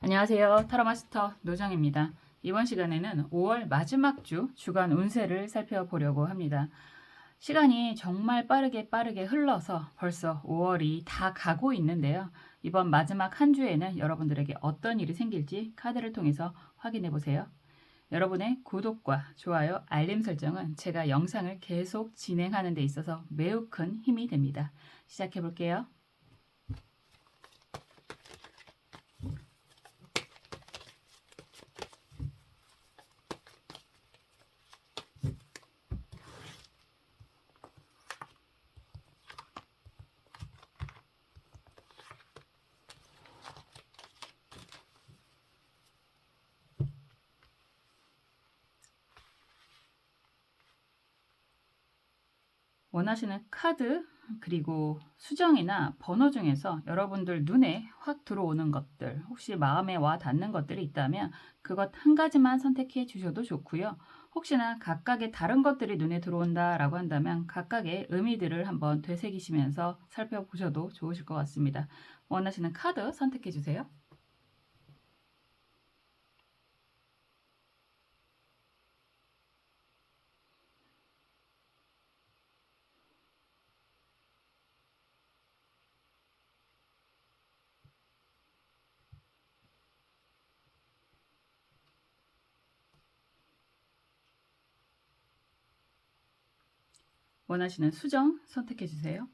안녕하세요. 타로마스터 노정입니다. 이번 시간에는 5월 마지막 주 주간 운세를 살펴보려고 합니다. 시간이 정말 빠르게 흘러서 벌써 5월이 다 가고 있는데요. 이번 마지막 한 주에는 여러분들에게 어떤 일이 생길지 카드를 통해서 확인해 보세요. 여러분의 구독과 좋아요, 알림 설정은 제가 영상을 계속 진행하는 데 있어서 매우 큰 힘이 됩니다. 시작해 볼게요. 원하시는 카드 그리고 수정이나 번호 중에서 여러분들 눈에 확 들어오는 것들, 혹시 마음에 와 닿는 것들이 있다면 그것 한 가지만 선택해 주셔도 좋고요. 혹시나 각각의 다른 것들이 눈에 들어온다라고 한다면 각각의 의미들을 한번 되새기시면서 살펴보셔도 좋으실 것 같습니다. 원하시는 카드 선택해 주세요. 원하시는 수정 선택해 주세요.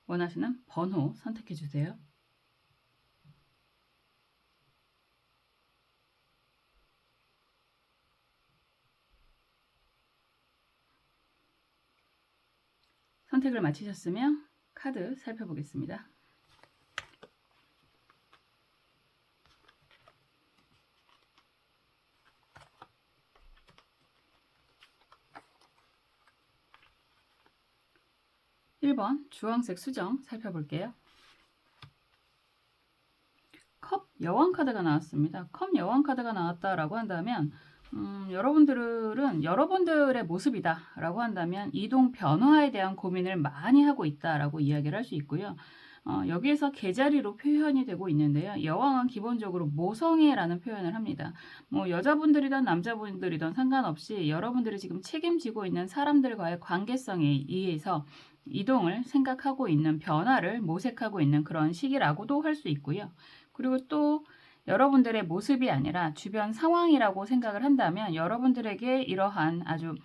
원하시는 번호 선택해 주세요. 선택을 마치셨으면 카드 살펴보겠습니다. 1번 주황색 수정 살펴볼게요. 컵 여왕 카드가 나왔습니다. 컵 여왕 카드가 나왔다라고 한다면 여러분들은 여러분들의 모습이다 라고 한다면 이동 변화에 대한 고민을 많이 하고 있다라고 이야기를 할 수 있고요. 여기에서 개자리로 표현이 되고 있는데요. 여왕은 기본적으로 모성애라는 표현을 합니다. 뭐 여자분들이든 남자분들이든 상관없이 여러분들이 지금 책임지고 있는 사람들과의 관계성에 의해서 이동을 생각하고 있는 변화를 모색하고 있는 그런 시기라고도 할 수 있고요. 그리고 또 여러분들의 모습이 아니라 주변 상황이라고 생각을 한다면 여러분들에게 이러한 아주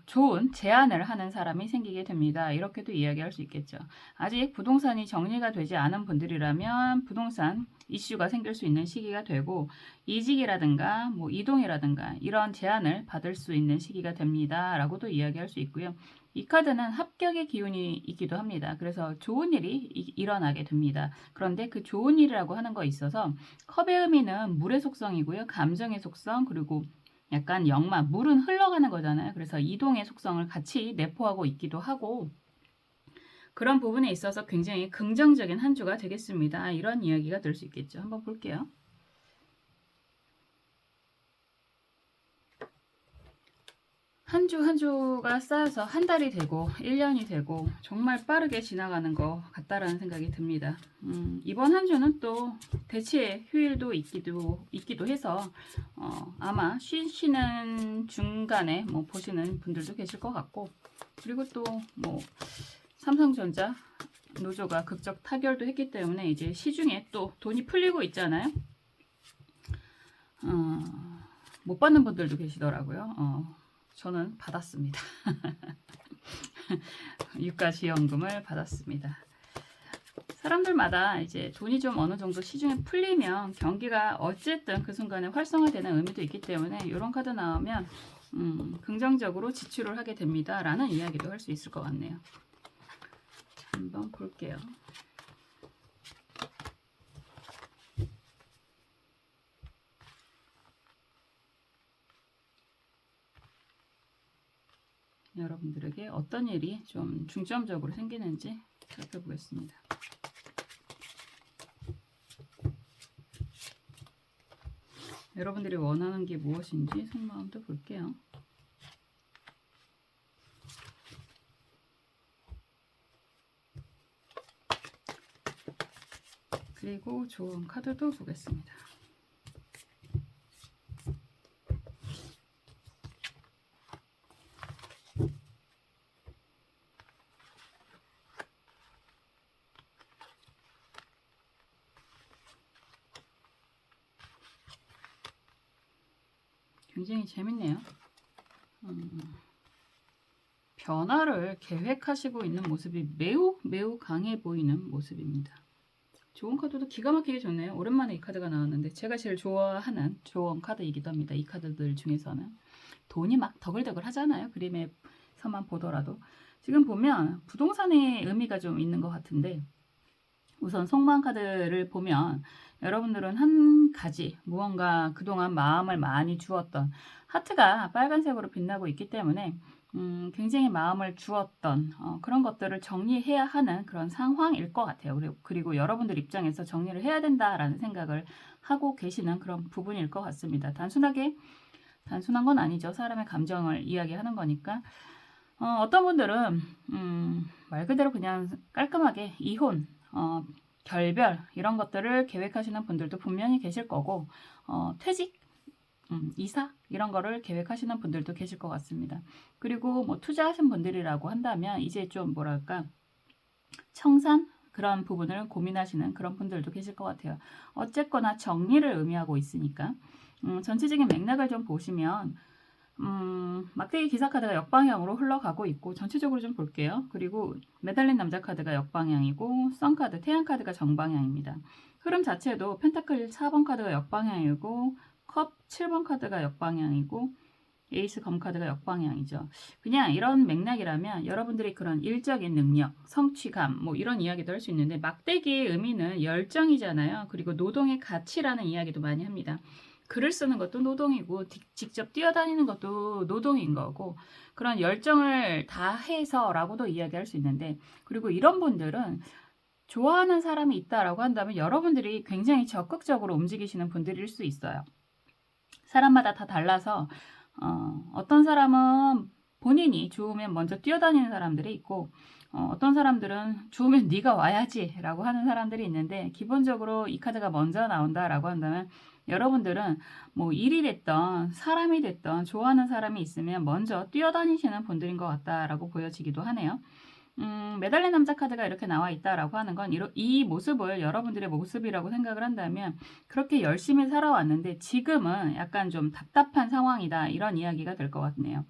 좋은 제안을 하는 사람이 생기게 됩니다. 이렇게도 이야기할 수 있겠죠. 아직 부동산이 정리가 되지 않은 분들이라면 부동산 이슈가 생길 수 있는 시기가 되고 이직이라든가 뭐 이동이라든가 이런 제안을 받을 수 있는 시기가 됩니다. 라고도 이야기할 수 있고요. 이 카드는 합격의 기운이 있기도 합니다. 그래서 좋은 일이 일어나게 됩니다. 그런데 그 좋은 일이라고 하는 거에 있어서 컵의 의미는 물의 속성이고요. 감정의 속성 그리고 약간 역마, 물은 흘러가는 거잖아요. 그래서 이동의 속성을 같이 내포하고 있기도 하고 그런 부분에 있어서 굉장히 긍정적인 한 주가 되겠습니다. 이런 이야기가 될 수 있겠죠. 한번 볼게요. 한 주 한 주가 쌓여서 한 달이 되고 1년이 되고 정말 빠르게 지나가는 것 같다라는 생각이 듭니다. 이번 한 주는 또 대체 휴일도 있기도 해서 아마 쉬시는 중간에 뭐 보시는 분들도 계실 것 같고 그리고 또 뭐 삼성전자 노조가 극적 타결도 했기 때문에 이제 시중에 또 돈이 풀리고 있잖아요. 못 받는 분들도 계시더라고요. 저는 받았습니다. 유가지원금을 받았습니다. 사람들마다 이제 돈이 좀 어느 정도 시중에 풀리면 경기가 어쨌든 그 순간에 활성화되는 의미도 있기 때문에 이런 카드 나오면 긍정적으로 지출을 하게 됩니다. 라는 이야기도 할 수 있을 것 같네요. 한번 볼게요. 여러분들에게 어떤 일이 좀 중점적으로 생기는지 살펴보겠습니다. 여러분들이 원하는 게 무엇인지 속마음도 볼게요. 그리고 조언 카드도 보겠습니다. 굉장히 재밌네요. 변화를 계획하시고 있는 모습이 매우 강해 보이는 모습입니다. 조언 카드도 기가 막히게 좋네요. 오랜만에 이 카드가 나왔는데 제가 제일 좋아하는 조언 카드이기도 합니다. 이 카드들 중에서는 돈이 막 더글더글 하잖아요. 그림에서만 보더라도 지금 보면 부동산의 의미가 좀 있는 것 같은데, 우선 속마음 카드를 보면 여러분들은 한 가지 무언가 그동안 마음을 많이 주었던, 하트가 빨간색으로 빛나고 있기 때문에 굉장히 마음을 주었던 그런 것들을 정리해야 하는 그런 상황일 것 같아요. 그리고 여러분들 입장에서 정리를 해야 된다라는 생각을 하고 계시는 그런 부분일 것 같습니다. 단순한 건 아니죠. 사람의 감정을 이야기하는 거니까. 어떤 분들은 말 그대로 그냥 깔끔하게 이혼, 결별 이런 것들을 계획하시는 분들도 분명히 계실 거고, 퇴직, 이사 이런 거를 계획하시는 분들도 계실 것 같습니다. 그리고 뭐 투자하신 분들이라고 한다면 이제 좀 뭐랄까 청산 그런 부분을 고민하시는 그런 분들도 계실 것 같아요. 어쨌거나 정리를 의미하고 있으니까 전체적인 맥락을 좀 보시면 막대기 기사 카드가 역방향으로 흘러가고 있고, 전체적으로 좀 볼게요. 그리고 매달린 남자 카드가 역방향이고, 선 카드, 태양 카드가 정방향입니다. 흐름 자체도 펜타클 4번 카드가 역방향이고, 컵 7번 카드가 역방향이고, 에이스 검 카드가 역방향이죠. 그냥 이런 맥락이라면 여러분들이 그런 일적인 능력, 성취감 뭐 이런 이야기도 할 수 있는데, 막대기의 의미는 열정이잖아요. 그리고 노동의 가치라는 이야기도 많이 합니다. 글을 쓰는 것도 노동이고 직접 뛰어다니는 것도 노동인 거고, 그런 열정을 다해서라고도 이야기할 수 있는데, 그리고 이런 분들은 좋아하는 사람이 있다라고 한다면 여러분들이 굉장히 적극적으로 움직이시는 분들일 수 있어요. 사람마다 다 달라서 어떤 사람은 본인이 좋으면 먼저 뛰어다니는 사람들이 있고, 어떤 사람들은 좋으면 네가 와야지 라고 하는 사람들이 있는데, 기본적으로 이 카드가 먼저 나온다라고 한다면 여러분들은 뭐 일이 됐던 사람이 됐던 좋아하는 사람이 있으면 먼저 뛰어다니시는 분들인 것 같다라고 보여지기도 하네요. 매달린 남자 카드가 이렇게 나와 있다라고 하는 건 이 모습을 여러분들의 모습이라고 생각을 한다면 그렇게 열심히 살아왔는데 지금은 약간 좀 답답한 상황이다, 이런 이야기가 될 것 같네요.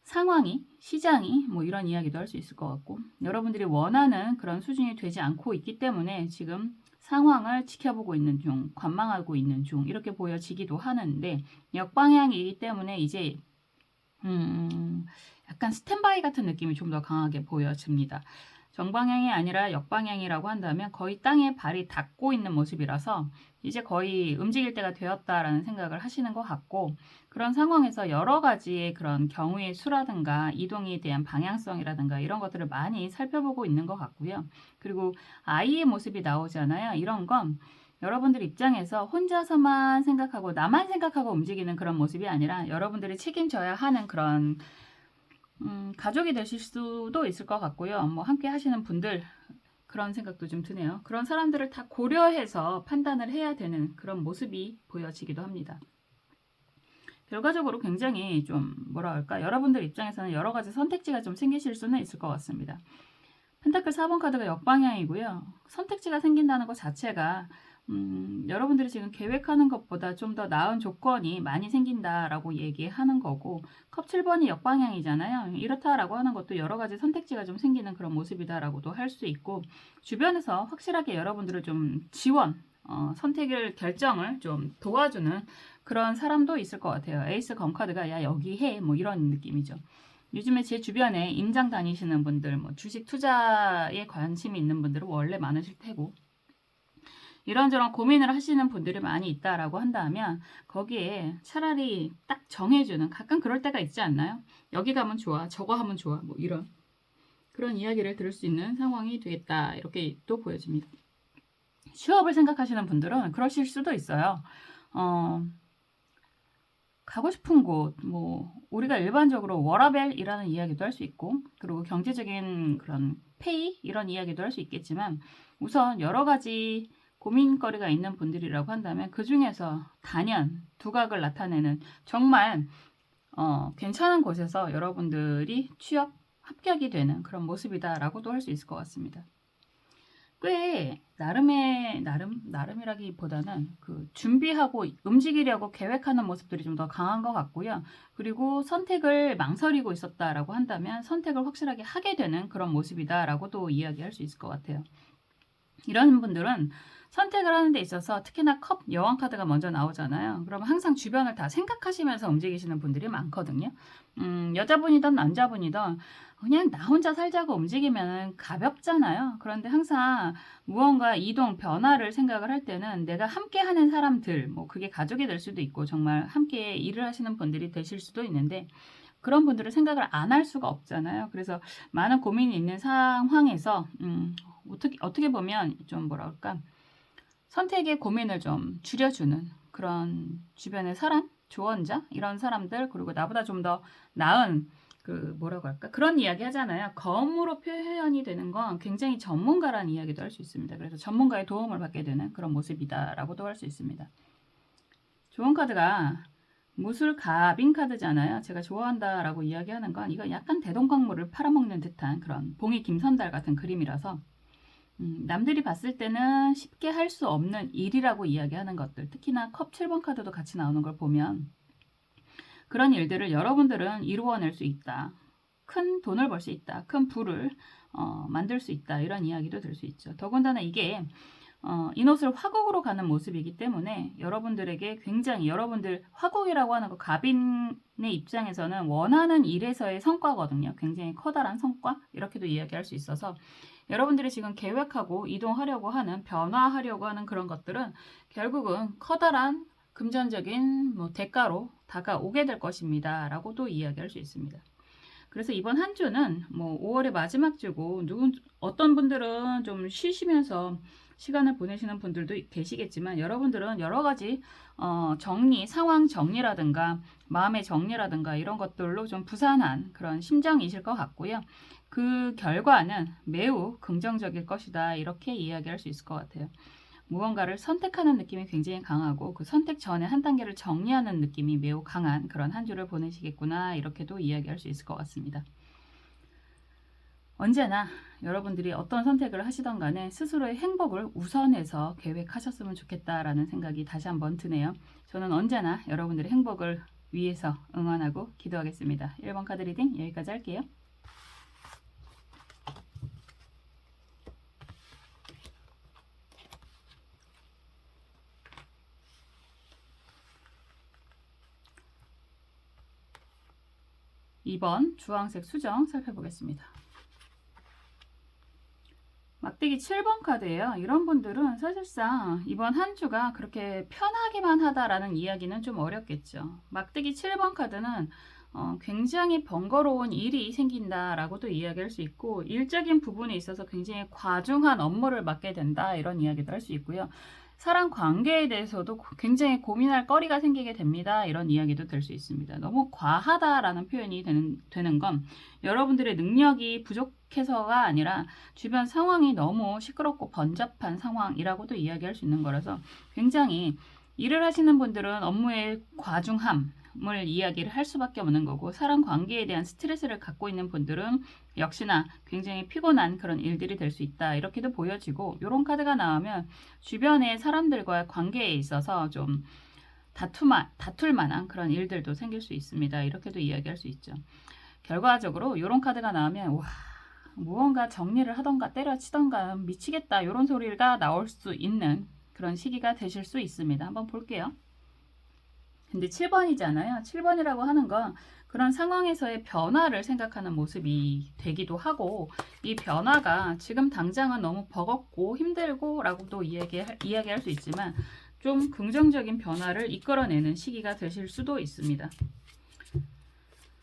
상황이, 시장이 뭐 이런 이야기도 할 수 있을 것 같고, 여러분들이 원하는 그런 수준이 되지 않고 있기 때문에 지금 상황을 지켜보고 있는 중, 관망하고 있는 중 이렇게 보여지기도 하는데, 역방향이기 때문에 이제 약간 스탠바이 같은 느낌이 좀 더 강하게 보여집니다. 정방향이 아니라 역방향이라고 한다면 거의 땅에 발이 닿고 있는 모습이라서 이제 거의 움직일 때가 되었다라는 생각을 하시는 것 같고, 그런 상황에서 여러 가지의 그런 경우의 수라든가 이동에 대한 방향성이라든가 이런 것들을 많이 살펴보고 있는 것 같고요. 그리고 아이의 모습이 나오잖아요. 이런 건 여러분들 입장에서 혼자서만 생각하고 나만 생각하고 움직이는 그런 모습이 아니라 여러분들이 책임져야 하는 그런 가족이 되실 수도 있을 것 같고요. 뭐 함께 하시는 분들, 그런 생각도 좀 드네요. 그런 사람들을 다 고려해서 판단을 해야 되는 그런 모습이 보여지기도 합니다. 결과적으로 굉장히 좀 뭐라 할까, 여러분들 입장에서는 여러 가지 선택지가 좀 생기실 수는 있을 것 같습니다. 펜타클 4번 카드가 역방향이고요. 선택지가 생긴다는 것 자체가 여러분들이 지금 계획하는 것보다 좀 더 나은 조건이 많이 생긴다라고 얘기하는 거고, 컵 7번이 역방향이잖아요. 이렇다라고 하는 것도 여러 가지 선택지가 좀 생기는 그런 모습이다라고도 할 수 있고, 주변에서 확실하게 여러분들을 좀 지원, 선택을 결정을 좀 도와주는 그런 사람도 있을 것 같아요. 에이스 검 카드가 야 여기 해 뭐 이런 느낌이죠. 요즘에 제 주변에 임장 다니시는 분들, 뭐 주식 투자에 관심이 있는 분들은 원래 많으실 테고, 이런저런 고민을 하시는 분들이 많이 있다라고 한다면 거기에 차라리 딱 정해주는, 가끔 그럴 때가 있지 않나요? 여기 가면 좋아, 저거 하면 좋아, 뭐 이런 그런 이야기를 들을 수 있는 상황이 되겠다, 이렇게 또 보여집니다. 취업을 생각하시는 분들은 그러실 수도 있어요. 가고 싶은 곳, 뭐 우리가 일반적으로 워라밸이라는 이야기도 할 수 있고, 그리고 경제적인 그런 페이 이런 이야기도 할 수 있겠지만, 우선 여러 가지 고민거리가 있는 분들이라고 한다면 그 중에서 단연 두각을 나타내는 정말 괜찮은 곳에서 여러분들이 취업 합격이 되는 그런 모습이다라고도 할 수 있을 것 같습니다. 꽤 나름이라기보다는 그 준비하고 움직이려고 계획하는 모습들이 좀 더 강한 것 같고요. 그리고 선택을 망설이고 있었다라고 한다면 선택을 확실하게 하게 되는 그런 모습이다라고도 이야기할 수 있을 것 같아요. 이런 분들은 선택을 하는 데 있어서 특히나 컵 여왕 카드가 먼저 나오잖아요. 그러면 항상 주변을 다 생각하시면서 움직이시는 분들이 많거든요. 여자분이든 남자분이든 그냥 나 혼자 살자고 움직이면 가볍잖아요. 그런데 항상 무언가 이동, 변화를 생각을 할 때는 내가 함께 하는 사람들, 뭐 그게 가족이 될 수도 있고 정말 함께 일을 하시는 분들이 되실 수도 있는데, 그런 분들은 생각을 안 할 수가 없잖아요. 그래서 많은 고민이 있는 상황에서 어떻게 보면 좀 뭐랄까, 선택의 고민을 좀 줄여주는 그런 주변의 사람, 조언자 이런 사람들, 그리고 나보다 좀 더 나은 그 뭐라고 할까, 그런 이야기 하잖아요. 검으로 표현이 되는 건 굉장히 전문가라는 이야기도 할 수 있습니다. 그래서 전문가의 도움을 받게 되는 그런 모습이다라고도 할 수 있습니다. 좋은 카드가 무술갑인 카드잖아요. 제가 좋아한다라고 이야기하는 건 이건 약간 대동강물을 팔아먹는 듯한 그런 봉이 김선달 같은 그림이라서 남들이 봤을 때는 쉽게 할 수 없는 일이라고 이야기하는 것들, 특히나 컵 7번 카드도 같이 나오는 걸 보면 그런 일들을 여러분들은 이루어낼 수 있다. 큰 돈을 벌 수 있다. 큰 부를 만들 수 있다. 이런 이야기도 들 수 있죠. 더군다나 이게 인옷을 화곡으로 가는 모습이기 때문에 여러분들에게 굉장히, 여러분들 화곡이라고 하는 거 갑인의 입장에서는 원하는 일에서의 성과거든요. 굉장히 커다란 성과, 이렇게도 이야기할 수 있어서 여러분들이 지금 계획하고 이동하려고 하는, 변화하려고 하는 그런 것들은 결국은 커다란 금전적인 대가로 다가오게 될 것입니다 라고도 이야기할 수 있습니다. 그래서 이번 한 주는 5월의 마지막 주고, 어떤 분들은 좀 쉬시면서 시간을 보내시는 분들도 계시겠지만, 여러분들은 여러 가지 상황 정리라든가 마음의 정리라든가 이런 것들로 좀 부산한 그런 심정이실 것 같고요. 그 결과는 매우 긍정적일 것이다, 이렇게 이야기할 수 있을 것 같아요. 무언가를 선택하는 느낌이 굉장히 강하고 그 선택 전에 한 단계를 정리하는 느낌이 매우 강한 그런 한 주를 보내시겠구나, 이렇게도 이야기할 수 있을 것 같습니다. 언제나 여러분들이 어떤 선택을 하시던 간에 스스로의 행복을 우선해서 계획하셨으면 좋겠다라는 생각이 다시 한번 드네요. 저는 언제나 여러분들의 행복을 위해서 응원하고 기도하겠습니다. 1번 카드 리딩 여기까지 할게요. (2번) 주황색 수정 살펴보겠습니다. 막대기 7번 카드예요. 이런 분들은 사실상 이번 한 주가 그렇게 편하기만 하다라는 이야기는 좀 어렵겠죠. 막대기 7번 카드는 굉장히 번거로운 일이 생긴다라고도 이야기할 수 있고, 일적인 부분에 있어서 굉장히 과중한 업무를 맡게 된다, 이런 이야기도 할 수 있고요. 사람 관계에 대해서도 굉장히 고민할 거리가 생기게 됩니다, 이런 이야기도 될 수 있습니다. 너무 과하다라는 표현이 되는 건 여러분들의 능력이 부족해서가 아니라 주변 상황이 너무 시끄럽고 번잡한 상황이라고도 이야기할 수 있는 거라서, 굉장히 일을 하시는 분들은 업무의 과중함을 이야기를 할 수밖에 없는 거고, 사람 관계에 대한 스트레스를 갖고 있는 분들은 역시나 굉장히 피곤한 그런 일들이 될 수 있다, 이렇게도 보여지고, 이런 카드가 나오면 주변의 사람들과의 관계에 있어서 좀 다툴 만한 그런 일들도 생길 수 있습니다, 이렇게도 이야기할 수 있죠. 결과적으로 이런 카드가 나오면 와, 무언가 정리를 하던가 때려치던가 미치겠다, 이런 소리가 나올 수 있는 그런 시기가 되실 수 있습니다. 한번 볼게요. 근데 7번이잖아요. 7번이라고 하는 건 그런 상황에서의 변화를 생각하는 모습이 되기도 하고, 이 변화가 지금 당장은 너무 버겁고 힘들고 라고도 이야기할 수 있지만 좀 긍정적인 변화를 이끌어내는 시기가 되실 수도 있습니다.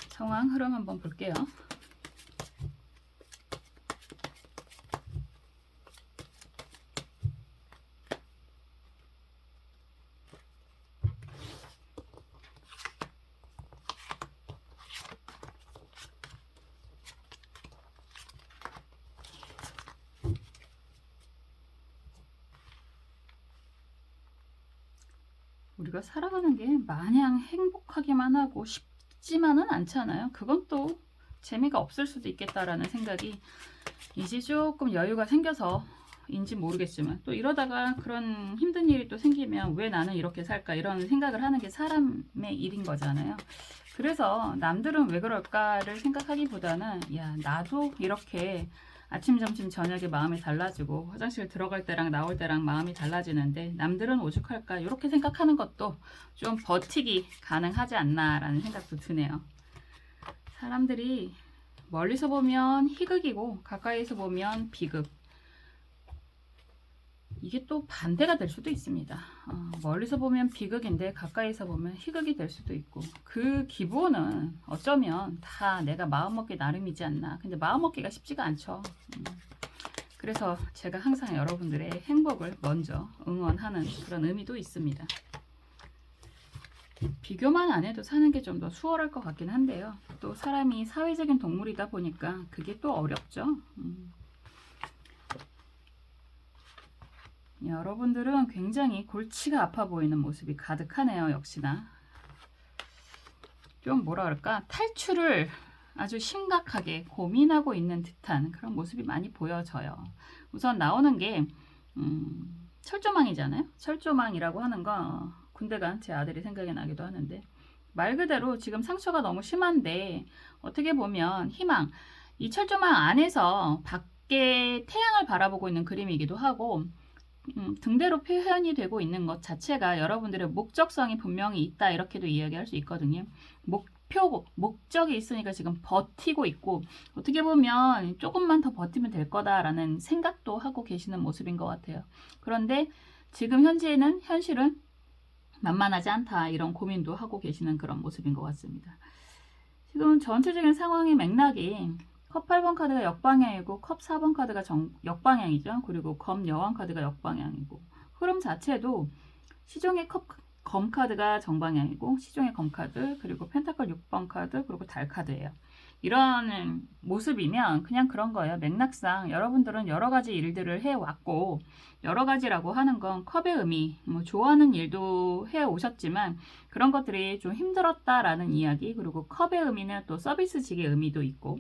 상황 흐름 한번 볼게요. 우리가 살아가는 게 마냥 행복하기만 하고 쉽지만은 않잖아요. 그건 또 재미가 없을 수도 있겠다라는 생각이 이제 조금 여유가 생겨서 인지 모르겠지만, 또 이러다가 그런 힘든 일이 또 생기면 왜 나는 이렇게 살까 이런 생각을 하는 게 사람의 일인 거잖아요. 그래서 남들은 왜 그럴까를 생각하기보다는, 야, 나도 이렇게 아침, 점심, 저녁에 마음이 달라지고 화장실 들어갈 때랑 나올 때랑 마음이 달라지는데 남들은 오죽할까, 이렇게 생각하는 것도 좀 버티기 가능하지 않나라는 생각도 드네요. 사람들이 멀리서 보면 희극이고 가까이서 보면 비극, 이게 또 반대가 될 수도 있습니다. 멀리서 보면 비극인데 가까이서 보면 희극이 될 수도 있고, 그 기본은 어쩌면 다 내가 마음먹기 나름이지 않나. 근데 마음먹기가 쉽지가 않죠. 그래서 제가 항상 여러분들의 행복을 먼저 응원하는 그런 의미도 있습니다. 비교만 안 해도 사는 게 좀 더 수월할 것 같긴 한데요. 또 사람이 사회적인 동물이다 보니까 그게 또 어렵죠. 여러분들은 굉장히 골치가 아파 보이는 모습이 가득하네요. 역시나 좀 뭐라 그럴까, 탈출을 아주 심각하게 고민하고 있는 듯한 그런 모습이 많이 보여져요. 우선 나오는 게 철조망이잖아요. 철조망이라고 하는 건 군대 간 제 아들이 생각이 나기도 하는데, 말 그대로 지금 상처가 너무 심한데 어떻게 보면 희망, 이 철조망 안에서 밖에 태양을 바라보고 있는 그림이기도 하고, 등대로 표현이 되고 있는 것 자체가 여러분들의 목적성이 분명히 있다, 이렇게도 이야기할 수 있거든요. 목적이 있으니까 지금 버티고 있고, 어떻게 보면 조금만 더 버티면 될 거다라는 생각도 하고 계시는 모습인 것 같아요. 그런데 지금 현실은 만만하지 않다, 이런 고민도 하고 계시는 그런 모습인 것 같습니다. 지금 전체적인 상황의 맥락이 컵 8번 카드가 역방향이고 컵 4번 카드가 역방향이죠. 그리고 검 여왕 카드가 역방향이고, 흐름 자체도 시종의 검 카드가 정방향이고 시종의 검 카드, 그리고 펜타클 6번 카드, 그리고 달 카드예요. 이런 모습이면 그냥 그런 거예요. 맥락상 여러분들은 여러 가지 일들을 해왔고, 여러 가지라고 하는 건 컵의 의미, 뭐 좋아하는 일도 해오셨지만 그런 것들이 좀 힘들었다라는 이야기, 그리고 컵의 의미는 또 서비스직의 의미도 있고,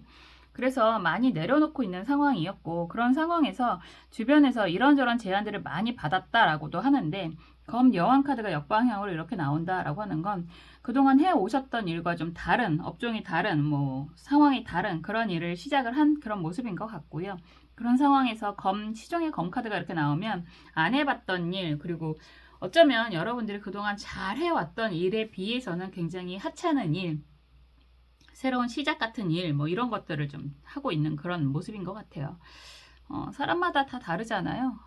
그래서 많이 내려놓고 있는 상황이었고, 그런 상황에서 주변에서 이런저런 제안들을 많이 받았다라고도 하는데, 검 여왕 카드가 역방향으로 이렇게 나온다라고 하는 건 그동안 해오셨던 일과 좀 다른, 업종이 다른, 뭐 상황이 다른 그런 일을 시작을 한 그런 모습인 것 같고요. 그런 상황에서 시종의 검 카드가 이렇게 나오면 안 해봤던 일, 그리고 어쩌면 여러분들이 그동안 잘 해왔던 일에 비해서는 굉장히 하찮은 일, 새로운 시작 같은 일, 뭐 이런 것들을 좀 하고 있는 그런 모습인 것 같아요. 사람마다 다 다르잖아요.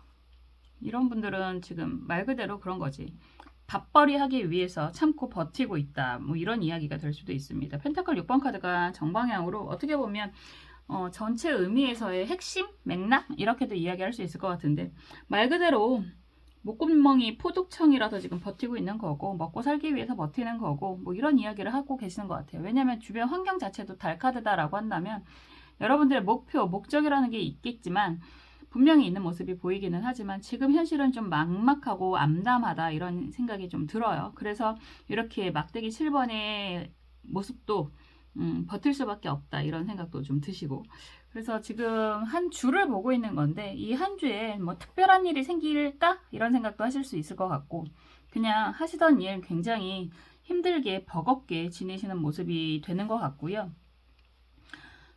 이런 분들은 지금 말 그대로 그런 거지. 밥벌이 하기 위해서 참고 버티고 있다, 뭐 이런 이야기가 될 수도 있습니다. 펜타클 6번 카드가 정방향으로 어떻게 보면 전체 의미에서의 핵심, 맥락, 이렇게도 이야기할 수 있을 것 같은데, 말 그대로 목구멍이 포독청이라서 지금 버티고 있는 거고, 먹고 살기 위해서 버티는 거고, 뭐 이런 이야기를 하고 계시는 것 같아요. 왜냐하면 주변 환경 자체도 달카드다라고 한다면 여러분들의 목표, 목적이라는 게 있겠지만 분명히 있는 모습이 보이기는 하지만 지금 현실은 좀 막막하고 암담하다, 이런 생각이 좀 들어요. 그래서 이렇게 막대기 7번의 모습도 버틸 수밖에 없다, 이런 생각도 좀 드시고, 그래서 지금 한 주를 보고 있는 건데 이 한 주에 뭐 특별한 일이 생길까, 이런 생각도 하실 수 있을 것 같고, 그냥 하시던 일 굉장히 힘들게 버겁게 지내시는 모습이 되는 것 같고요.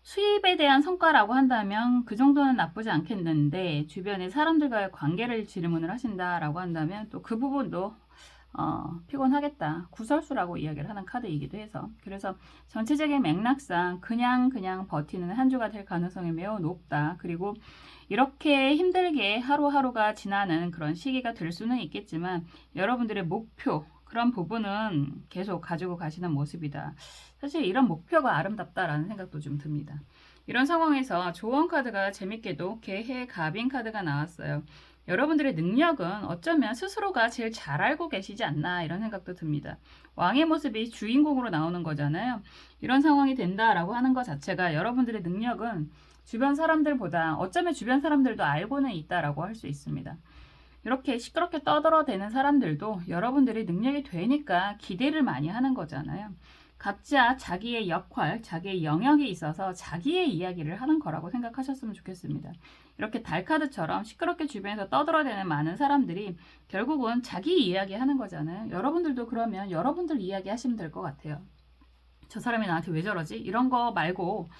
수입에 대한 성과라고 한다면 그 정도는 나쁘지 않겠는데, 주변의 사람들과의 관계를 질문을 하신다라고 한다면 또 그 부분도 피곤하겠다. 구설수라고 이야기를 하는 카드이기도 해서 그래서 전체적인 맥락상 그냥 버티는 한 주가 될 가능성이 매우 높다. 그리고 이렇게 힘들게 하루하루가 지나는 그런 시기가 될 수는 있겠지만 여러분들의 목표 그런 부분은 계속 가지고 가시는 모습이다. 사실 이런 목표가 아름답다라는 생각도 좀 듭니다. 이런 상황에서 조언 카드가 재밌게도 개해 갑인 카드가 나왔어요. 여러분들의 능력은 어쩌면 스스로가 제일 잘 알고 계시지 않나 이런 생각도 듭니다. 왕의 모습이 주인공으로 나오는 거잖아요. 이런 상황이 된다라고 하는 것 자체가 여러분들의 능력은 주변 사람들보다 어쩌면 주변 사람들도 알고는 있다라고 할 수 있습니다. 이렇게 시끄럽게 떠들어대는 사람들도 여러분들이 능력이 되니까 기대를 많이 하는 거잖아요. 각자 자기의 역할, 자기의 영역이 있어서 자기의 이야기를 하는 거라고 생각하셨으면 좋겠습니다. 이렇게 달카드처럼 시끄럽게 주변에서 떠들어대는 많은 사람들이 결국은 자기 이야기 하는 거잖아요. 여러분들도 그러면 여러분들 이야기 하시면 될 것 같아요. 저 사람이 나한테 왜 저러지? 이런 거 말고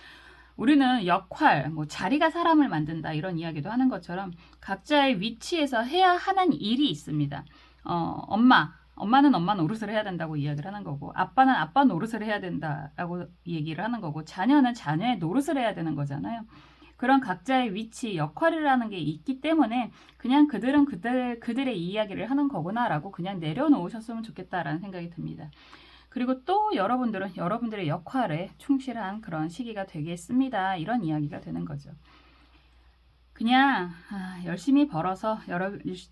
우리는 역할, 뭐 자리가 사람을 만든다 이런 이야기도 하는 것처럼 각자의 위치에서 해야 하는 일이 있습니다. 엄마는 엄마 노릇을 해야 된다고 이야기를 하는 거고 아빠는 아빠 노릇을 해야 된다라고 얘기를 하는 거고 자녀는 자녀의 노릇을 해야 되는 거잖아요. 그런 각자의 위치, 역할이라는 게 있기 때문에 그냥 그들은 그들의 이야기를 하는 거구나라고 그냥 내려놓으셨으면 좋겠다라는 생각이 듭니다. 그리고 또 여러분들은 여러분들의 역할에 충실한 그런 시기가 되겠습니다. 이런 이야기가 되는 거죠. 그냥 열심히 벌어서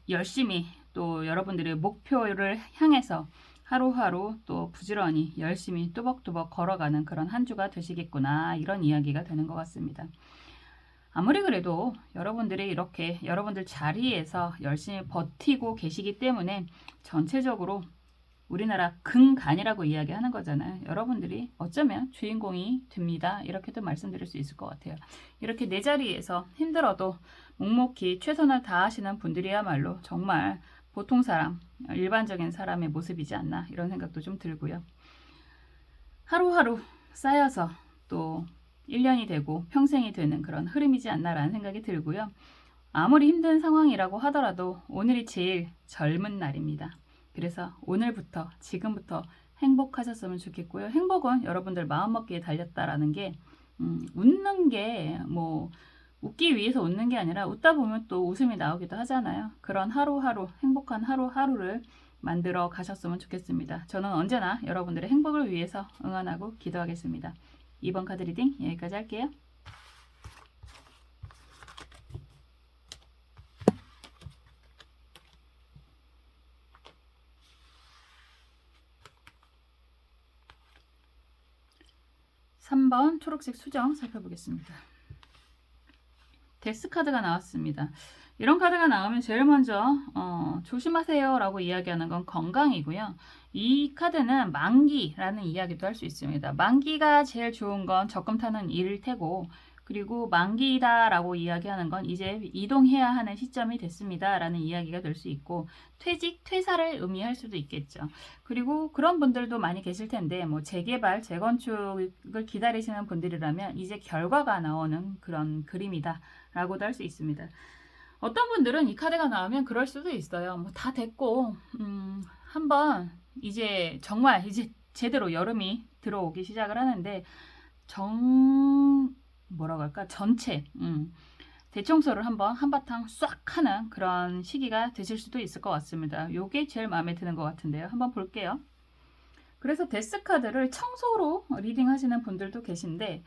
열심히 또 여러분들의 목표를 향해서 하루하루 또 부지런히 열심히 뚜벅뚜벅 걸어가는 그런 한 주가 되시겠구나 이런 이야기가 되는 것 같습니다. 아무리 그래도 여러분들이 이렇게 여러분들 자리에서 열심히 버티고 계시기 때문에 전체적으로 우리나라 근간이라고 이야기하는 거잖아요. 여러분들이 어쩌면 주인공이 됩니다. 이렇게도 말씀드릴 수 있을 것 같아요. 이렇게 내 자리에서 힘들어도 묵묵히 최선을 다하시는 분들이야말로 정말 보통 사람, 일반적인 사람의 모습이지 않나 이런 생각도 좀 들고요. 하루하루 쌓여서 또 1년이 되고 평생이 되는 그런 흐름이지 않나라는 생각이 들고요. 아무리 힘든 상황이라고 하더라도 오늘이 제일 젊은 날입니다. 그래서 오늘부터 지금부터 행복하셨으면 좋겠고요. 행복은 여러분들 마음먹기에 달렸다라는 게 웃는 게 뭐 웃기 위해서 웃는 게 아니라 웃다 보면 또 웃음이 나오기도 하잖아요. 그런 하루하루 행복한 하루하루를 만들어 가셨으면 좋겠습니다. 저는 언제나 여러분들의 행복을 위해서 응원하고 기도하겠습니다. 이번 카드 리딩 여기까지 할게요. (3번) 초록색 수정 살펴보겠습니다. 데스 카드가 나왔습니다. 이런 카드가 나오면 제일 먼저 조심하세요 라고 이야기하는 건 건강이고요. 이 카드는 만기라는 이야기도 할 수 있습니다. 만기가 제일 좋은 건 적금 타는 일일 테고 그리고 만기다 라고 이야기하는 건 이제 이동해야 하는 시점이 됐습니다 라는 이야기가 될 수 있고 퇴직, 퇴사를 의미할 수도 있겠죠. 그리고 그런 분들도 많이 계실 텐데 뭐 재개발, 재건축을 기다리시는 분들이라면 이제 결과가 나오는 그런 그림이다 라고도 할 수 있습니다. 어떤 분들은 이 카드가 나오면 그럴 수도 있어요. 뭐 다 됐고 한번 이제 정말 이제 제대로 여름이 들어오기 시작을 하는데 뭐라고 할까 전체 대청소를 한번 한바탕 싹 하는 그런 시기가 되실 수도 있을 것 같습니다. 요게 제일 마음에 드는 것 같은데요. 한번 볼게요. 그래서 데스 카드를 청소로 리딩 하시는 분들도 계신데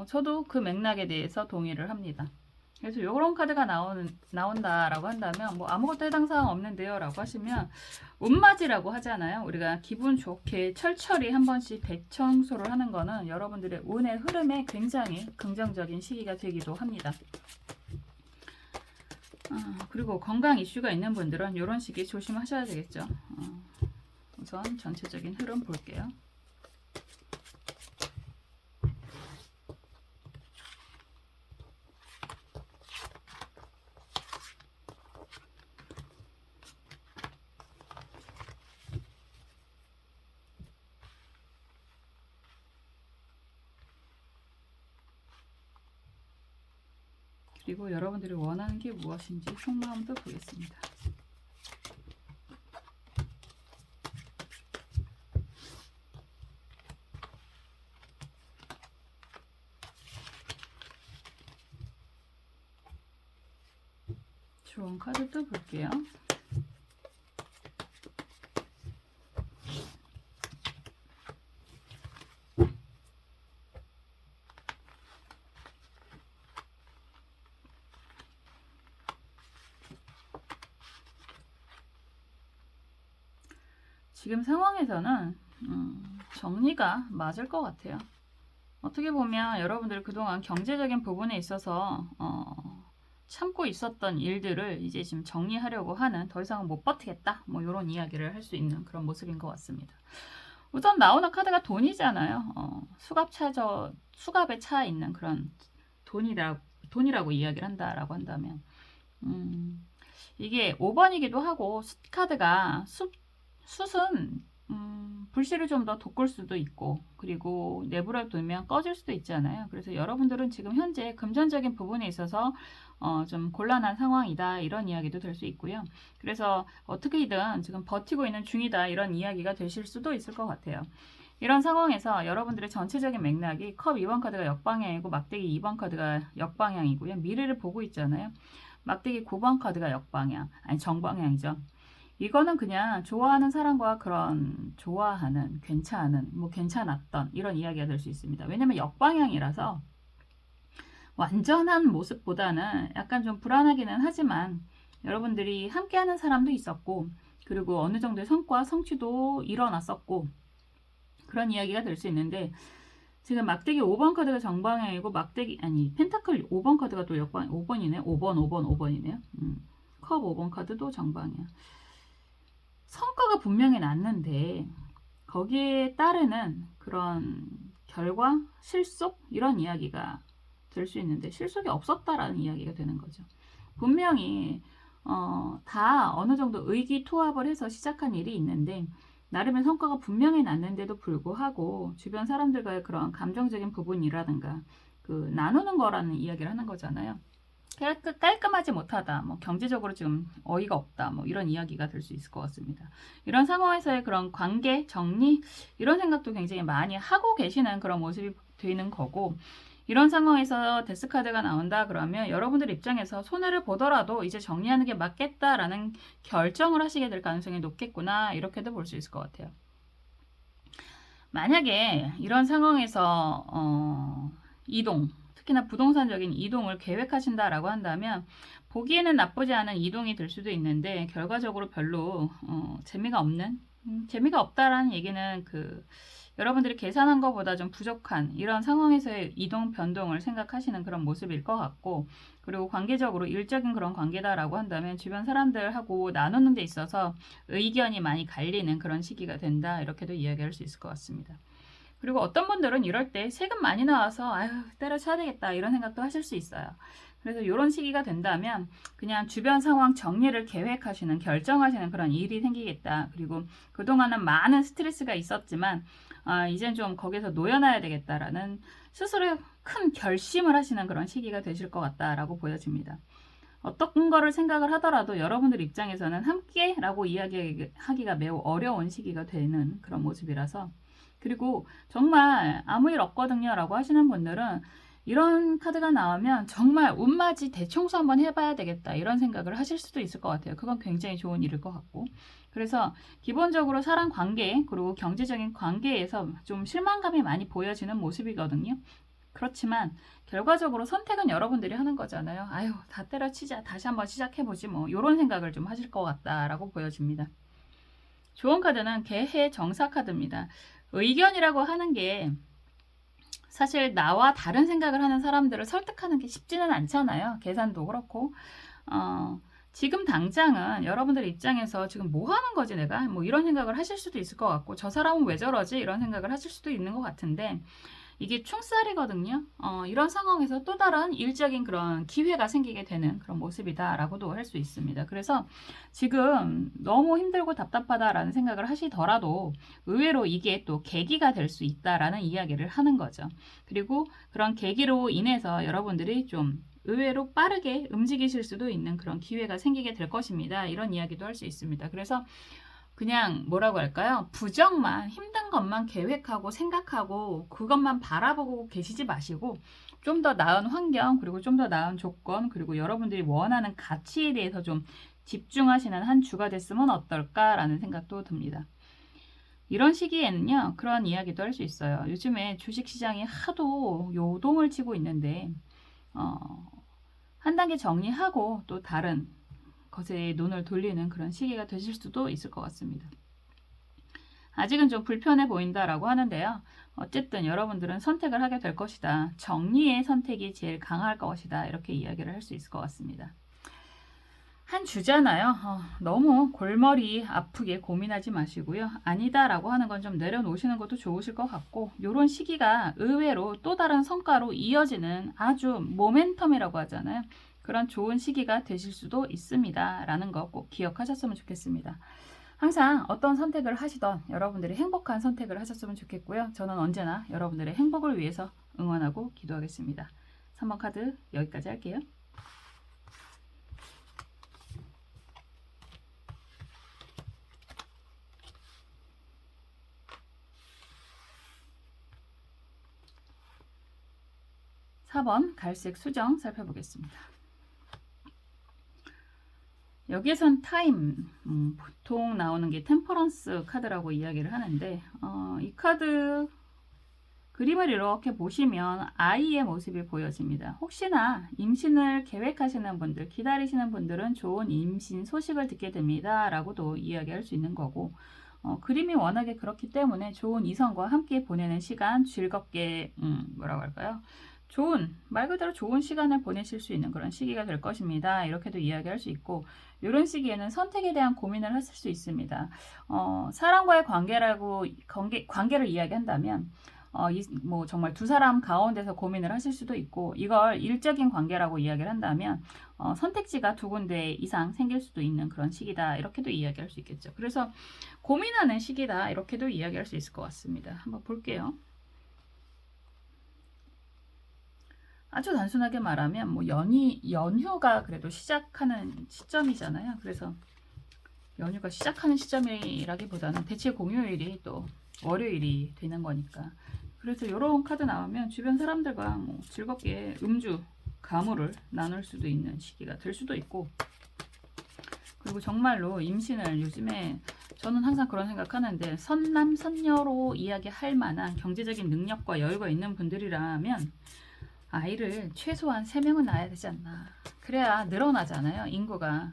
저도 그 맥락에 대해서 동의를 합니다. 그래서 이런 카드가 나온다라고 한다면 뭐 아무것도 해당 사항 없는데요 라고 하시면 운맞이라고 하잖아요. 우리가 기분 좋게 철철이 한 번씩 대청소를 하는 거는 여러분들의 운의 흐름에 굉장히 긍정적인 시기가 되기도 합니다. 그리고 건강 이슈가 있는 분들은 이런 시기 조심하셔야 되겠죠. 우선 전체적인 흐름 볼게요. 그리고 여러분들이 원하는 게 무엇인지 속마음도 보겠습니다. 좋은 카드 또 볼게요. 지금 상황에서는 정리가 맞을 것 같아요. 어떻게 보면 여러분들 그동안 경제적인 부분에 있어서 참고 있었던 일들을 이제 지금 정리하려고 하는, 더 이상은 못 버티겠다, 뭐 이런 이야기를 할 수 있는 그런 모습인 것 같습니다. 우선 나오는 카드가 돈이잖아요. 수갑에 차 있는 그런 돈이라고 이야기를 한다라고 한다면 이게 5번이기도 하고, 숫카드가 숫은 불씨를 좀 더 돋굴 수도 있고, 그리고 내부를 두면 꺼질 수도 있잖아요. 그래서 여러분들은 지금 현재 금전적인 부분에 있어서 좀 곤란한 상황이다, 이런 이야기도 될 수 있고요. 그래서 어떻게든 지금 버티고 있는 중이다, 이런 이야기가 되실 수도 있을 것 같아요. 이런 상황에서 여러분들의 전체적인 맥락이 컵 2번 카드가 역방향이고 막대기 2번 카드가 역방향이고요. 미래를 보고 있잖아요. 막대기 9번 카드가 역방향, 아니 정방향이죠. 이거는 그냥 좋아하는 사람과 그런 좋아하는, 괜찮은, 뭐 괜찮았던 이런 이야기가 될 수 있습니다. 왜냐면 역방향이라서 완전한 모습보다는 약간 좀 불안하기는 하지만 여러분들이 함께하는 사람도 있었고, 그리고 어느 정도의 성과, 성취도 일어났었고, 그런 이야기가 될 수 있는데, 지금 막대기 5번 카드가 정방향이고 펜타클 5번 카드가 또 역방향, 5번이네. 5번이네요. 컵 5번 카드도 정방향. 성과가 분명히 났는데 거기에 따르는 그런 결과, 실속, 이런 이야기가 될 수 있는데 실속이 없었다라는 이야기가 되는 거죠. 분명히 다 어느 정도 의기투합을 해서 시작한 일이 있는데 나름의 성과가 분명히 났는데도 불구하고 주변 사람들과의 그런 감정적인 부분이라든가 그 나누는 거라는 이야기를 하는 거잖아요. 깔끔하지 못하다, 뭐 경제적으로 지금 어이가 없다, 뭐 이런 이야기가 될 수 있을 것 같습니다. 이런 상황에서의 그런 관계 정리, 이런 생각도 굉장히 많이 하고 계시는 그런 모습이 되는 거고, 이런 상황에서 데스카드가 나온다 그러면 여러분들 입장에서 손해를 보더라도 이제 정리하는 게 맞겠다라는 결정을 하시게 될 가능성이 높겠구나, 이렇게도 볼 수 있을 것 같아요. 만약에 이런 상황에서 이동, 특히나 부동산적인 이동을 계획하신다라고 한다면 보기에는 나쁘지 않은 이동이 될 수도 있는데 결과적으로 별로 재미가 없는, 재미가 없다라는 얘기는 여러분들이 계산한 것보다 좀 부족한 이런 상황에서의 이동 변동을 생각하시는 그런 모습일 것 같고, 그리고 관계적으로 일적인 그런 관계다라고 한다면 주변 사람들하고 나누는 데 있어서 의견이 많이 갈리는 그런 시기가 된다, 이렇게도 이야기할 수 있을 것 같습니다. 그리고 어떤 분들은 이럴 때 세금 많이 나와서 아유 때려쳐야 되겠다, 이런 생각도 하실 수 있어요. 그래서 이런 시기가 된다면 그냥 주변 상황 정리를 계획하시는, 결정하시는 그런 일이 생기겠다. 그리고 그동안은 많은 스트레스가 있었지만 이젠 좀 거기서 놓여놔야 되겠다라는 스스로 큰 결심을 하시는 그런 시기가 되실 것 같다라고 보여집니다. 어떤 거를 생각을 하더라도 여러분들 입장에서는 함께라고 이야기하기가 매우 어려운 시기가 되는 그런 모습이라서, 그리고 정말 아무 일 없거든요 라고 하시는 분들은 이런 카드가 나오면 정말 운맞이 대청소 한번 해봐야 되겠다, 이런 생각을 하실 수도 있을 것 같아요. 그건 굉장히 좋은 일일 것 같고, 그래서 기본적으로 사람 관계, 그리고 경제적인 관계에서 좀 실망감이 많이 보여지는 모습이거든요. 그렇지만 결과적으로 선택은 여러분들이 하는 거잖아요. 아유 다 때려치자, 다시 한번 시작해보지, 뭐 이런 생각을 좀 하실 것 같다라고 보여집니다. 좋은 카드는 개해 정사 카드입니다. 의견이라고 하는 게 사실 나와 다른 생각을 하는 사람들을 설득하는 게 쉽지는 않잖아요. 계산도 그렇고 지금 당장은 여러분들 입장에서 지금 뭐 하는 거지 내가, 뭐 이런 생각을 하실 수도 있을 것 같고, 저 사람은 왜 저러지, 이런 생각을 하실 수도 있는 것 같은데, 이게 충살이거든요. 이런 상황에서 또 다른 일적인 그런 기회가 생기게 되는 그런 모습이다라고도 할 수 있습니다. 그래서 지금 너무 힘들고 답답하다라는 생각을 하시더라도 의외로 이게 또 계기가 될 수 있다라는 이야기를 하는 거죠. 그리고 그런 계기로 인해서 여러분들이 좀 의외로 빠르게 움직이실 수도 있는 그런 기회가 생기게 될 것입니다. 이런 이야기도 할 수 있습니다. 그래서 그냥 뭐라고 할까요? 부정만, 힘든 것만 계획하고 생각하고 그것만 바라보고 계시지 마시고 좀 더 나은 환경, 그리고 좀 더 나은 조건, 그리고 여러분들이 원하는 가치에 대해서 좀 집중하시는 한 주가 됐으면 어떨까라는 생각도 듭니다. 이런 시기에는요, 그런 이야기도 할 수 있어요. 요즘에 주식시장이 하도 요동을 치고 있는데, 한 단계 정리하고 또 다른 것에 눈을 돌리는 그런 시기가 되실 수도 있을 것 같습니다. 아직은 좀 불편해 보인다라고 하는데요. 어쨌든 여러분들은 선택을 하게 될 것이다. 정리의 선택이 제일 강할 것이다. 이렇게 이야기를 할 수 있을 것 같습니다. 한 주잖아요. 너무 골머리 아프게 고민하지 마시고요. 아니다라고 하는 건 좀 내려놓으시는 것도 좋으실 것 같고, 이런 시기가 의외로 또 다른 성과로 이어지는 아주 모멘텀이라고 하잖아요. 그런 좋은 시기가 되실 수도 있습니다. 라는 거 꼭 기억하셨으면 좋겠습니다. 항상 어떤 선택을 하시던 여러분들이 행복한 선택을 하셨으면 좋겠고요. 저는 언제나 여러분들의 행복을 위해서 응원하고 기도하겠습니다. 3번 카드 여기까지 할게요. (4번) 갈색 수정 살펴보겠습니다. 여기에선 타임, 보통 나오는 게 템퍼런스 카드라고 이야기를 하는데, 이 카드 그림을 이렇게 보시면 아이의 모습이 보여집니다. 혹시나 임신을 계획하시는 분들, 기다리시는 분들은 좋은 임신 소식을 듣게 됩니다. 라고도 이야기할 수 있는 거고, 그림이 워낙에 그렇기 때문에 좋은 이성과 함께 보내는 시간, 즐겁게, 뭐라고 할까요? 말 그대로 좋은 시간을 보내실 수 있는 그런 시기가 될 것입니다. 이렇게도 이야기할 수 있고, 이런 시기에는 선택에 대한 고민을 하실 수 있습니다. 사람과의 관계를 이야기한다면, 뭐 정말 두 사람 가운데서 고민을 하실 수도 있고, 이걸 일적인 관계라고 이야기를 한다면, 선택지가 두 군데 이상 생길 수도 있는 그런 시기다. 이렇게도 이야기할 수 있겠죠. 그래서 고민하는 시기다. 이렇게도 이야기할 수 있을 것 같습니다. 한번 볼게요. 아주 단순하게 말하면 뭐 연휴가 그래도 시작하는 시점이잖아요. 그래서 연휴가 시작하는 시점이라기보다는 대체 공휴일이 또 월요일이 되는 거니까. 그래서 이런 카드 나오면 주변 사람들과 뭐 즐겁게 음주, 가무를 나눌 수도 있는 시기가 될 수도 있고, 그리고 정말로 임신을 요즘에 저는 항상 그런 생각하는데, 선남선녀로 이야기할 만한 경제적인 능력과 여유가 있는 분들이라면 아이를 최소한 3명은 낳아야 되지 않나. 그래야 늘어나잖아요, 인구가.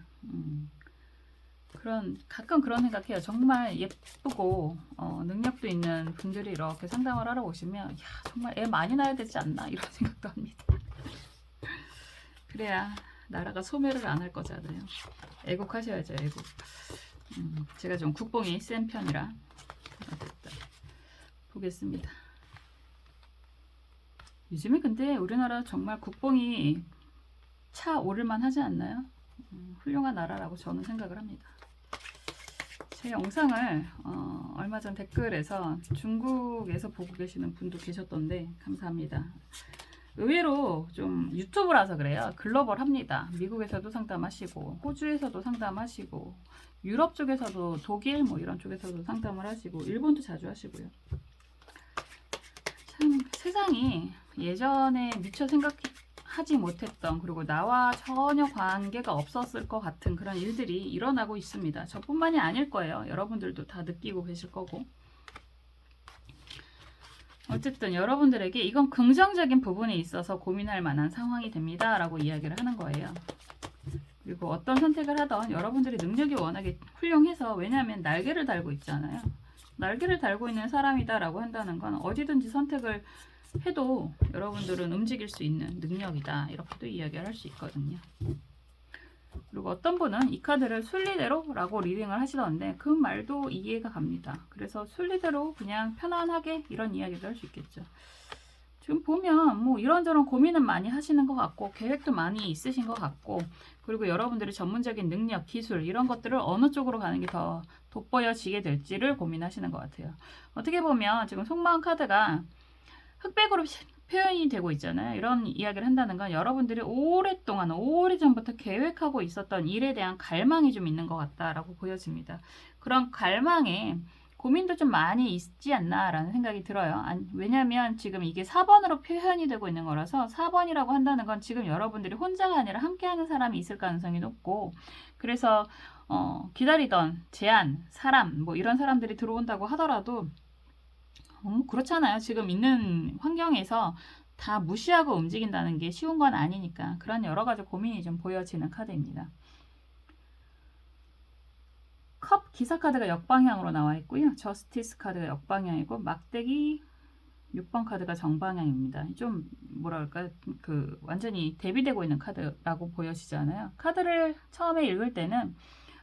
가끔 그런 생각해요. 정말 예쁘고 능력도 있는 분들이 이렇게 상담을 하러 오시면, 야, 정말 애 많이 낳아야 되지 않나, 이런 생각도 합니다. 그래야 나라가 소멸을 안 할 거잖아요. 애국하셔야죠, 애국. 제가 좀 국뽕이 센 편이라. 어쨌든 보겠습니다. 요즘에 근데 우리나라 정말 국뽕이 차오를만 하지 않나요? 훌륭한 나라라고 저는 생각을 합니다. 제 영상을 얼마 전 댓글에서 중국에서 보고 계시는 분도 계셨던데 감사합니다. 의외로 좀 유튜브라서 그래요. 글로벌합니다. 미국에서도 상담하시고, 호주에서도 상담하시고, 유럽 쪽에서도, 독일 뭐 이런 쪽에서도 상담을 하시고, 일본도 자주 하시고요. 참 세상이 예전에 미처 생각하지 못했던, 그리고 나와 전혀 관계가 없었을 것 같은 그런 일들이 일어나고 있습니다. 저뿐만이 아닐 거예요. 여러분들도 다 느끼고 계실 거고. 어쨌든 여러분들에게 이건 긍정적인 부분에 있어서 고민할 만한 상황이 됩니다. 라고 이야기를 하는 거예요. 그리고 어떤 선택을 하던 여러분들의 능력이 워낙에 훌륭해서, 왜냐하면 날개를 달고 있잖아요. 날개를 달고 있는 사람이다 라고 한다는 건 어디든지 선택을 해도 여러분들은 움직일 수 있는 능력이다. 이렇게도 이야기를 할 수 있거든요. 그리고 어떤 분은 이 카드를 순리대로 라고 리딩을 하시던데 그 말도 이해가 갑니다. 그래서 순리대로 그냥 편안하게 이런 이야기도 할 수 있겠죠. 지금 보면 뭐 이런저런 고민은 많이 하시는 것 같고, 계획도 많이 있으신 것 같고, 그리고 여러분들의 전문적인 능력, 기술 이런 것들을 어느 쪽으로 가는 게 더 돋보여지게 될지를 고민하시는 것 같아요. 어떻게 보면 지금 속마음 카드가 흑백으로 표현이 되고 있잖아요. 이런 이야기를 한다는 건 여러분들이 오랫동안, 오래전부터 계획하고 있었던 일에 대한 갈망이 좀 있는 것 같다라고 보여집니다. 그런 갈망에 고민도 좀 많이 있지 않나라는 생각이 들어요. 왜냐하면 지금 이게 4번으로 표현이 되고 있는 거라서 4번이라고 한다는 건 지금 여러분들이 혼자가 아니라 함께하는 사람이 있을 가능성이 높고, 그래서 기다리던 제안, 사람, 뭐 이런 사람들이 들어온다고 하더라도 그렇잖아요. 지금 있는 환경에서 다 무시하고 움직인다는 게 쉬운 건 아니니까 그런 여러 가지 고민이 좀 보여지는 카드입니다. 컵 기사 카드가 역방향으로 나와 있고요. 저스티스 카드가 역방향이고 막대기 6번 카드가 정방향입니다. 좀 뭐랄까 완전히 대비되고 있는 카드라고 보여지잖아요. 카드를 처음에 읽을 때는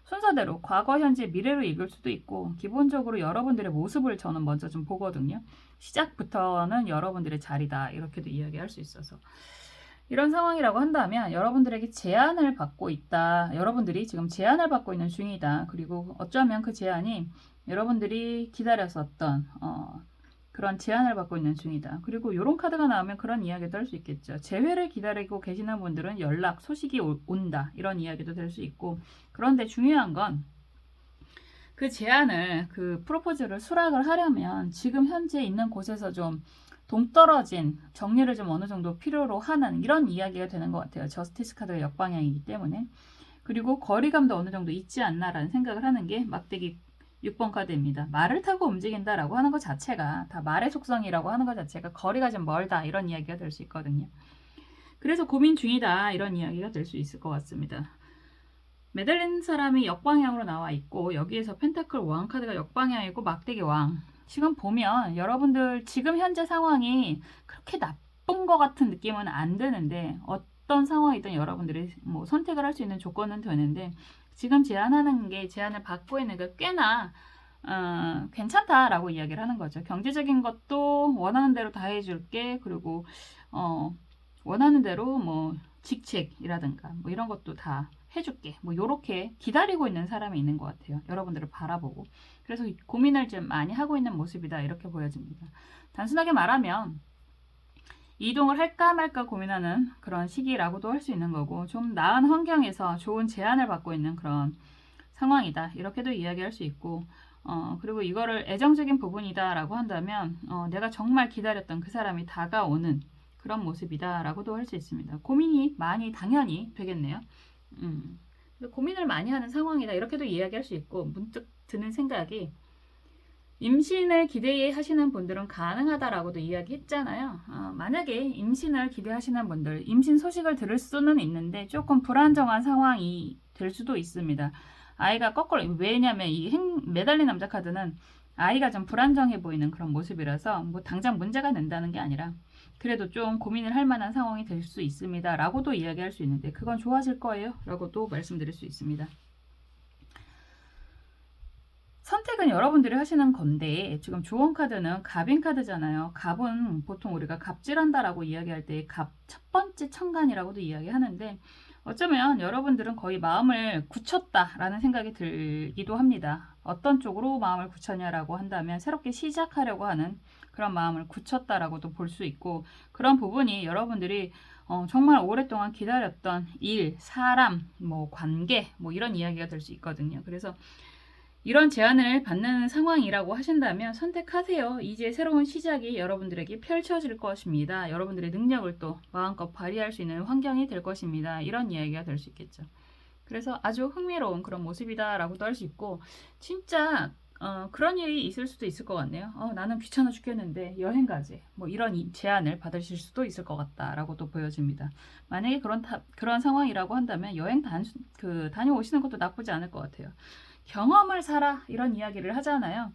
순서대로 과거, 현재, 미래로 읽을 수도 있고 기본적으로 여러분들의 모습을 저는 먼저 좀 보거든요. 시작부터는 여러분들의 자리다 이렇게도 이야기할 수 있어서 이런 상황이라고 한다면 여러분들에게 제안을 받고 있다. 여러분들이 지금 제안을 받고 있는 중이다. 그리고 어쩌면 그 제안이 여러분들이 기다렸었던 그런 제안을 받고 있는 중이다. 그리고 이런 카드가 나오면 그런 이야기도 할 수 있겠죠. 재회를 기다리고 계시는 분들은 연락, 소식이 온다. 이런 이야기도 될 수 있고, 그런데 중요한 건 그 제안을, 그 프로포즈를 수락을 하려면 지금 현재 있는 곳에서 좀 동떨어진 정리를 좀 어느 정도 필요로 하는 이런 이야기가 되는 것 같아요. 저스티스 카드가 역방향이기 때문에. 그리고 거리감도 어느 정도 있지 않나라는 생각을 하는 게 막대기 6번 카드입니다. 말을 타고 움직인다라고 하는 것 자체가, 다 말의 속성이라고 하는 것 자체가 거리가 좀 멀다 이런 이야기가 될 수 있거든요. 그래서 고민 중이다 이런 이야기가 될 수 있을 것 같습니다. 매달린 사람이 역방향으로 나와 있고 여기에서 펜타클 왕 카드가 역방향이고 막대기 왕. 지금 보면 여러분들 지금 현재 상황이 그렇게 나쁜 것 같은 느낌은 안 드는데 어떤 상황이든 여러분들이 뭐 선택을 할 수 있는 조건은 되는데 지금 제안을 받고 있는 게 꽤나 괜찮다라고 이야기를 하는 거죠. 경제적인 것도 원하는 대로 다 해줄게. 그리고 원하는 대로 뭐 직책이라든가 뭐 이런 것도 다 해줄게. 뭐 요렇게 기다리고 있는 사람이 있는 것 같아요. 여러분들을 바라보고. 그래서 고민을 좀 많이 하고 있는 모습이다 이렇게 보여집니다. 단순하게 말하면 이동을 할까 말까 고민하는 그런 시기라고도 할 수 있는 거고, 좀 나은 환경에서 좋은 제안을 받고 있는 그런 상황이다 이렇게도 이야기할 수 있고, 그리고 이거를 애정적인 부분이다 라고 한다면 내가 정말 기다렸던 그 사람이 다가오는 그런 모습이다 라고도 할 수 있습니다. 고민이 많이 당연히 되겠네요. 고민을 많이 하는 상황이다 이렇게도 이야기할 수 있고, 문득 드는 생각이 임신을 기대하시는 분들은 가능하다라고도 이야기했잖아요. 만약에 임신을 기대하시는 분들, 임신 소식을 들을 수는 있는데 조금 불안정한 상황이 될 수도 있습니다. 아이가 거꾸로, 왜냐면 이 매달린 남자 카드는 아이가 좀 불안정해 보이는 그런 모습이라서 뭐 당장 문제가 된다는 게 아니라 그래도 좀 고민을 할 만한 상황이 될 수 있습니다. 라고도 이야기할 수 있는데 그건 좋아질 거예요. 라고도 말씀드릴 수 있습니다. 선택은 여러분들이 하시는 건데 지금 조언 카드는 갑인 카드잖아요. 갑은 보통 우리가 갑질한다라고 이야기할 때 갑 첫 번째 천간이라고도 이야기하는데 어쩌면 여러분들은 거의 마음을 굳혔다라는 생각이 들기도 합니다. 어떤 쪽으로 마음을 굳혔냐라고 한다면 새롭게 시작하려고 하는 그런 마음을 굳혔다라고도 볼 수 있고, 그런 부분이 여러분들이 정말 오랫동안 기다렸던 일, 사람, 뭐 관계, 뭐 이런 이야기가 될 수 있거든요. 그래서 이런 제안을 받는 상황이라고 하신다면 선택하세요. 이제 새로운 시작이 여러분들에게 펼쳐질 것입니다. 여러분들의 능력을 또 마음껏 발휘할 수 있는 환경이 될 것입니다. 이런 이야기가 될 수 있겠죠. 그래서 아주 흥미로운 그런 모습이다 라고도 할 수 있고, 진짜 그런 일이 있을 수도 있을 것 같네요. 나는 귀찮아 죽겠는데 여행 가지. 뭐 이런 제안을 받으실 수도 있을 것 같다라고도 보여집니다. 만약에 그런 상황이라고 한다면 여행 다녀오시는 것도 나쁘지 않을 것 같아요. 경험을 사라 이런 이야기를 하잖아요.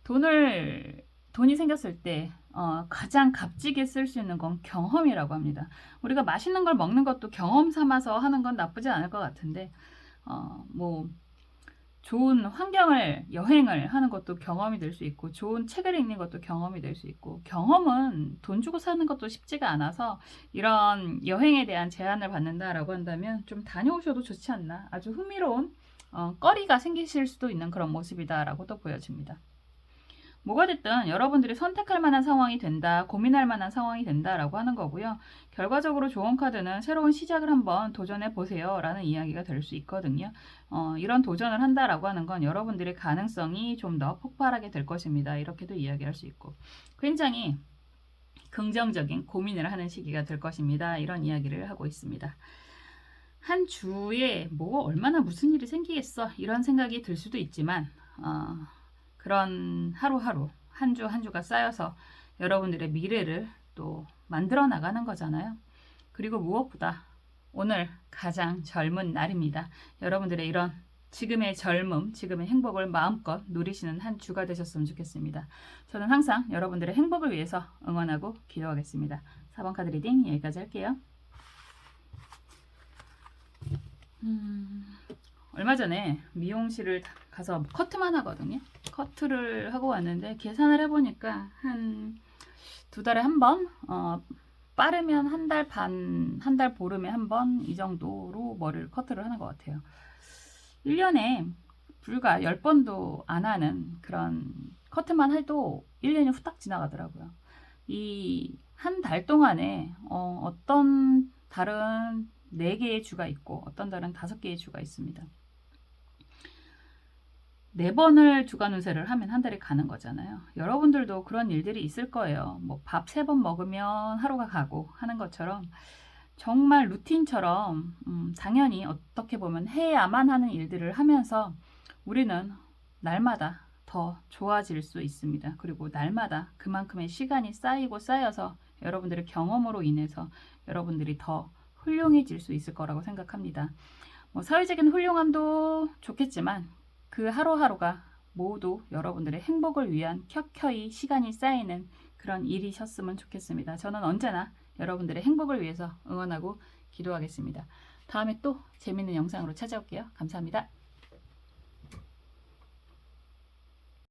돈이 생겼을 때 가장 값지게 쓸 수 있는 건 경험이라고 합니다. 우리가 맛있는 걸 먹는 것도 경험 삼아서 하는 건 나쁘지 않을 것 같은데 뭐 좋은 여행을 하는 것도 경험이 될 수 있고, 좋은 책을 읽는 것도 경험이 될 수 있고, 경험은 돈 주고 사는 것도 쉽지가 않아서 이런 여행에 대한 제안을 받는다라고 한다면 좀 다녀오셔도 좋지 않나. 아주 흥미로운 거리가 생기실 수도 있는 그런 모습이다라고도 보여집니다. 뭐가 됐든 여러분들이 선택할 만한 상황이 된다, 고민할 만한 상황이 된다라고 하는 거고요. 결과적으로 좋은 카드는 새로운 시작을 한번 도전해 보세요 라는 이야기가 될 수 있거든요. 이런 도전을 한다라고 하는 건 여러분들의 가능성이 좀 더 폭발하게 될 것입니다. 이렇게도 이야기할 수 있고, 굉장히 긍정적인 고민을 하는 시기가 될 것입니다. 이런 이야기를 하고 있습니다. 한 주에 뭐 얼마나 무슨 일이 생기겠어 이런 생각이 들 수도 있지만 그런 하루하루 한 주 한 주가 쌓여서 여러분들의 미래를 또 만들어 나가는 거잖아요. 그리고 무엇보다 오늘 가장 젊은 날입니다. 여러분들의 이런 지금의 젊음, 지금의 행복을 마음껏 누리시는 한 주가 되셨으면 좋겠습니다. 저는 항상 여러분들의 행복을 위해서 응원하고 기도하겠습니다. 4번 카드 리딩 여기까지 할게요. 얼마 전에 미용실을 가서 커트만 하거든요. 커트를 하고 왔는데 계산을 해보니까 한 2달에 한 번, 빠르면 한 달 반, 한 달 보름에 한 번 이 정도로 머리를 커트를 하는 것 같아요. 1년에 불과 10번도 안 하는 그런 커트만 해도 1년이 후딱 지나가더라고요. 이 한 달 동안에 어떤 달은 4개의 주가 있고 어떤 달은 5개의 주가 있습니다. 4번을 주간 운세를 하면 한 달이 가는 거잖아요. 여러분들도 그런 일들이 있을 거예요. 뭐 밥 3번 먹으면 하루가 가고 하는 것처럼 정말 루틴처럼 당연히 어떻게 보면 해야만 하는 일들을 하면서 우리는 날마다 더 좋아질 수 있습니다. 그리고 날마다 그만큼의 시간이 쌓이고 쌓여서 여러분들의 경험으로 인해서 여러분들이 더 훌륭해질 수 있을 거라고 생각합니다. 뭐 사회적인 훌륭함도 좋겠지만 그 하루하루가 모두 여러분들의 행복을 위한 켜켜이 시간이 쌓이는 그런 일이셨으면 좋겠습니다. 저는 언제나 여러분들의 행복을 위해서 응원하고 기도하겠습니다. 다음에 또 재밌는 영상으로 찾아올게요. 감사합니다.